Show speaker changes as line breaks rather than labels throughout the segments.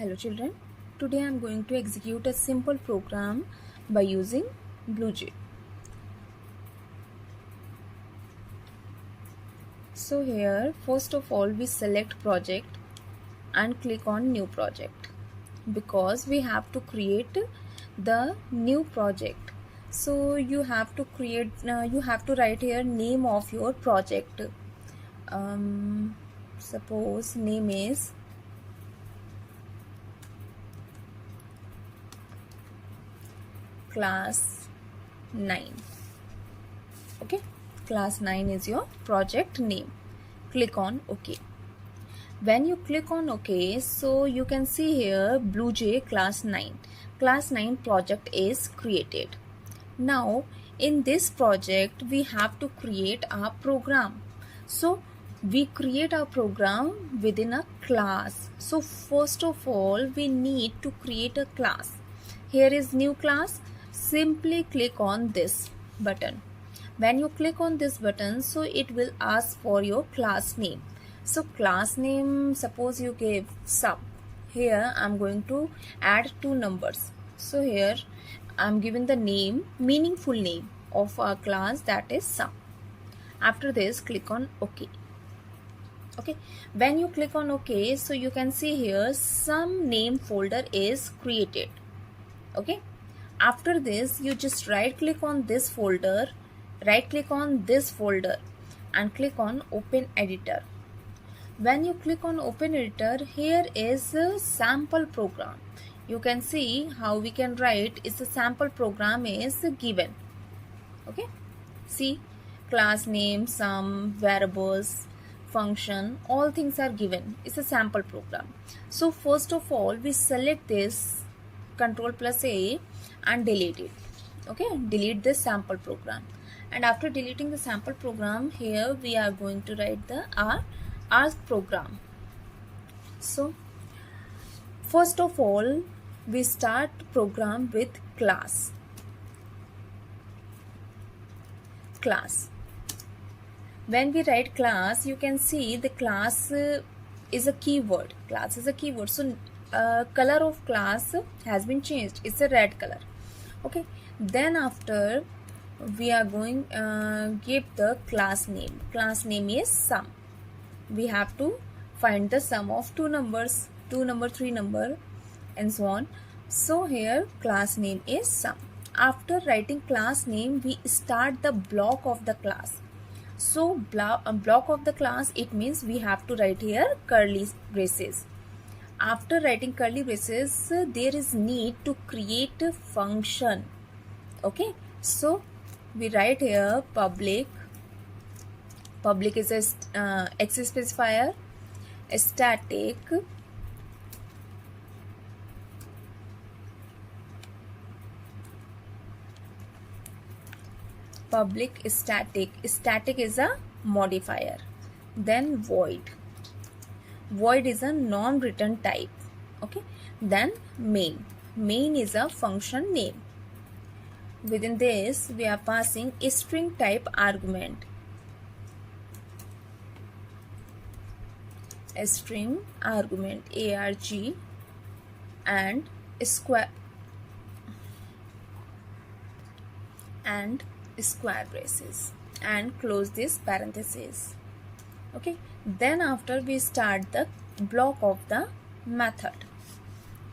Hello children, today I am going to execute a simple program by using BlueJ. So here first of all we select project and click on new project because we have to create the new project. So you have to write here name of your project. Suppose name is class 9. Okay, class 9 is your project name. Click on OK. When you click on OK, so you can see here BlueJ class 9. Class 9 project is created. Now in this project we have to create a program. So we create a program within a class. So first of all we need to create a class. Here is new class. Simply click on this button. When you click on this button, so it will ask for your class name. So class name, suppose you gave sum. Here I am going to add two numbers. So here I am given the name, meaningful name of our class, that is sum. After this click on OK. Okay, when you click on OK, so you can see here sum name folder is created. Okay, after this you just right click on this folder, and click on open editor. When you click on open editor, here is a sample program. You can see how we can write is a sample program is given. Okay, see, class name, sum, variables, function, all things are given. It's a sample program. So first of all we select this, Ctrl+A, and delete it. Okay, delete this sample program. And after deleting the sample program, here we are going to write the our program. So first of all we start program with class. When we write class, you can see the class is a keyword. Class is a keyword. So color of class has been changed. It's a red color. Okay, then after we are going give the class name. Class name is sum. We have to find the sum of two numbers, 2 number, 3 number, and so on. So here class name is sum. After writing class name, we start the block of the class. So block of the class, it means we have to write here curly braces. After writing curly braces, there is need to create a function. Okay, so we write here public is a X specifier, a static, public static is a modifier, then void is a non-return type. Okay, then main is a function name. Within this we are passing a string type argument, arg, and square braces, and close this parenthesis. Okay, then after we start the block of the method.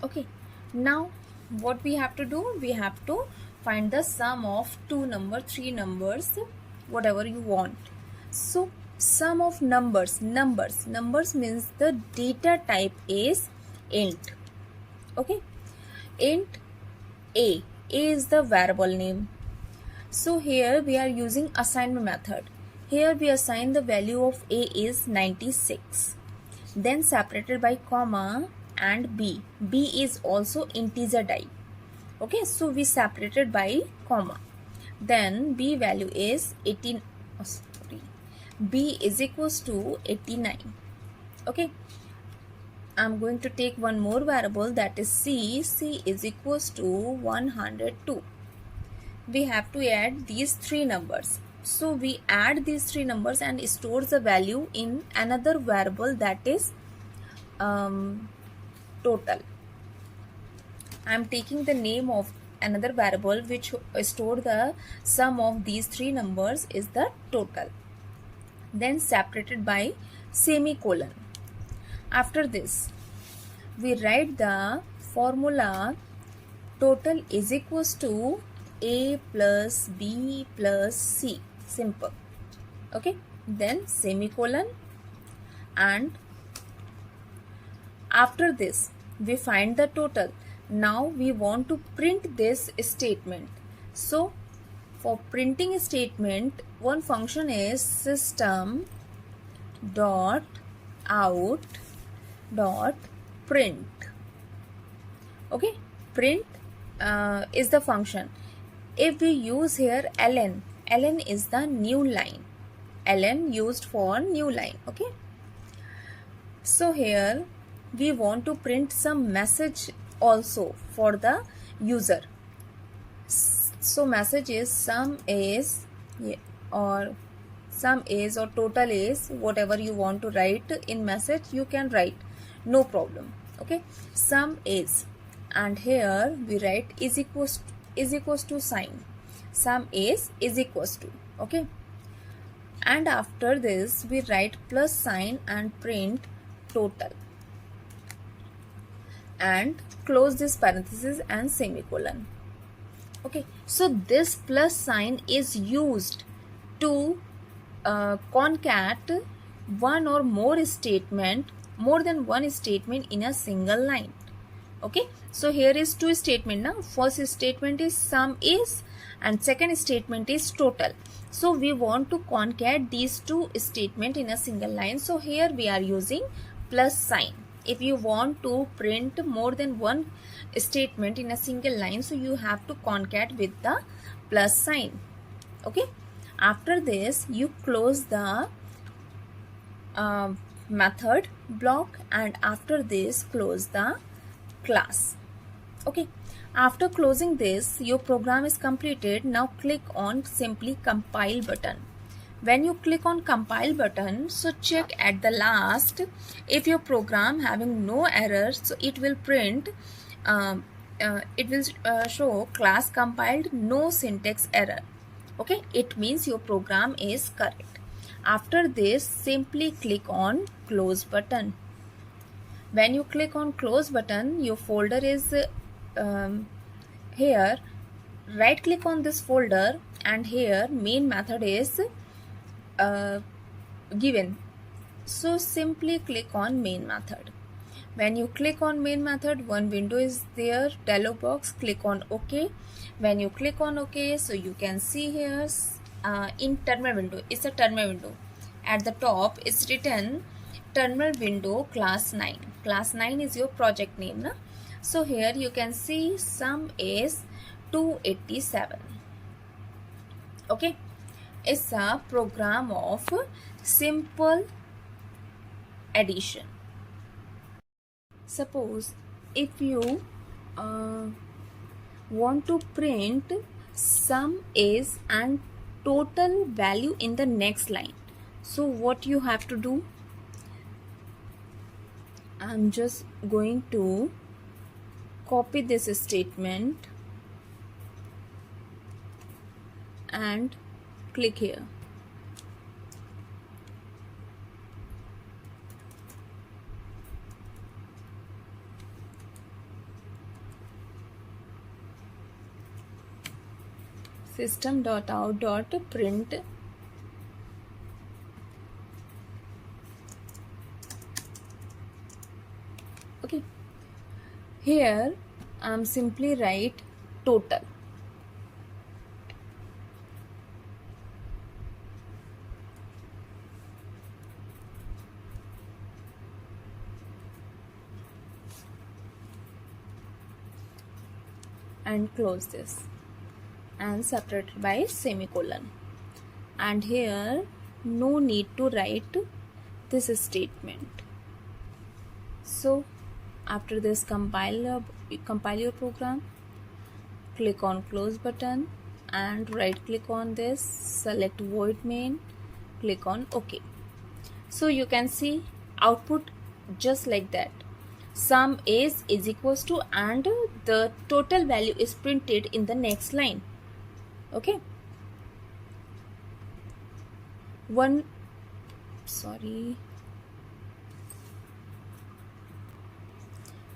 Okay, now what we have to do, we have to find the sum of 2 number, 3 numbers, whatever you want. So sum of numbers means the data type is int. Okay, int a is the variable name. So here we are using assignment method. Here we assign the value of a is 96, then separated by comma, and b is also integer type. Okay, so we separated by comma. Then b value is 18. B is equals to 89. Okay, I'm going to take one more variable, that is c is equals to 102. We have to add these 3 numbers. So we add these 3 numbers and stores the value in another variable, that is total. I am taking the name of another variable which store the sum of these three numbers is the total, then separated by semicolon. After this, we write the formula total is equals to a plus b plus c, simple. Okay, then semicolon, and after this we find the total. Now we want to print this statement. So for printing statement, one function is system dot out dot print. Okay, print is the function. If we use here ln is the new line, ln used for new line. Okay, so here we want to print some message also for the user. So message is sum is, or sum is, or total is, whatever you want to write in message you can write, no problem. Okay, sum is, and here we write is equals to sign, sum is equals to. Okay, and after this we write plus sign and print total, and close this parenthesis and semicolon. Okay, so this plus sign is used to concat one or more statement, more than one statement in a single line. Okay, so here is two statement now. First statement is sum is, and second statement is total. So we want to concat these two statement in a single line, so here we are using plus sign. If you want to print more than one statement in a single line, so you have to concat with the plus sign. Okay, after this you close the method block, and after this close the class. Okay, after closing this your program is completed. Now click on simply compile button. When you click on compile button, so check at the last if your program having no errors, so it will print it will show class compiled, no syntax error. Okay, it means your program is correct. After this simply click on close button. When you click on close button, your folder is here. Right click on this folder, and here main method is given, so simply click on main method. When you click on main method, one window is there, dialog box, click on OK. When you click on OK, so you can see here in terminal window, it's a terminal window. At the top it's written terminal window class 9. Class 9 is your project name, na? So here you can see sum is 287. Okay, it's a program of simple addition. Suppose if you want to print sum is and total value in the next line, so what you have to do, I'm just going to copy this statement and click here. System.out.print okay, here I'm simply write total. And close this and separated by semicolon, and here no need to write this statement. So after this compile your program, click on close button and right click on this, select void main, click on OK. So you can see output just like that. sum is equals to, and the total value is printed in the next line. Okay, one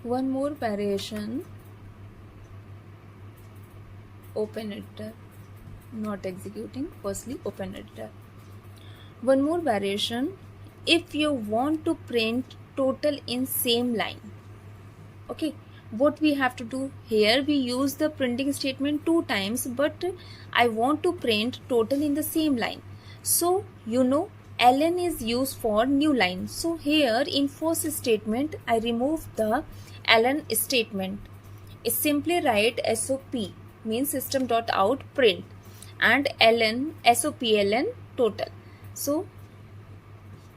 more variation. Open editor, not executing, firstly open editor. One more variation, if you want to print total in same line. Okay, what we have to do here, we use the printing statement 2 times, but I want to print total in the same line. So ln is used for new line. So here in first statement I remove the ln statement. It simply write SOP, means system.out print, and ln SOPLN total. So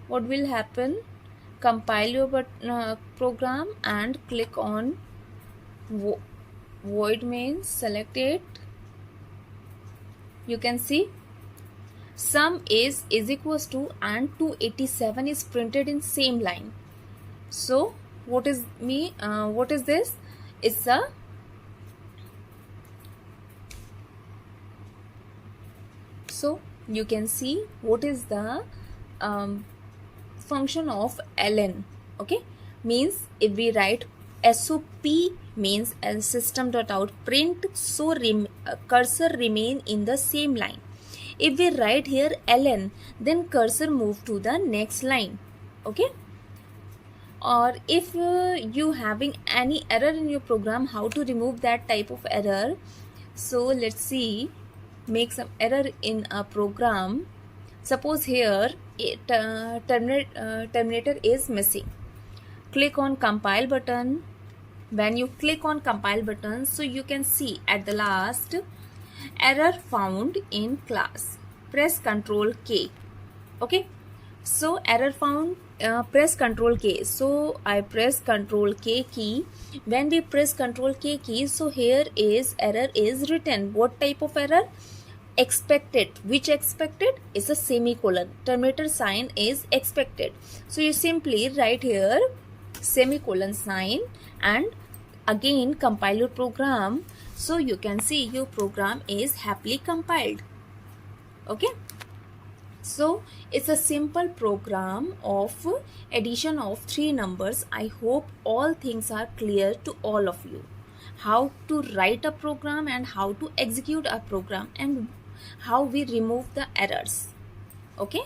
what will happen? Compile your program and click on void main, select it. You can see sum is equals to, and 287 is printed in same line. So what is this? It's a so you can see what is the function of ln. Okay, means if we write SOP means system.out print, so cursor remain in the same line. If we write here ln, then cursor move to the next line. Okay, or if you having any error in your program, how to remove that type of error? So let's see, make some error in a program. Suppose here terminator is missing. Click on compile button. When you click on compile button, so you can see at the last, error found in class. Press Ctrl K. Okay, so error found, press Ctrl K. So I press Ctrl K key. When we press Ctrl K key, so here is error is written. What type of error? Expected. Which expected? Is a semicolon. Terminator sign is expected. So you simply write here semicolon sign and again compile your program. So you can see your program is happily compiled. Okay, so it's a simple program of addition of 3 numbers. I hope all things are clear to all of you. How to write a program and how to execute a program and how we remove the errors. Okay.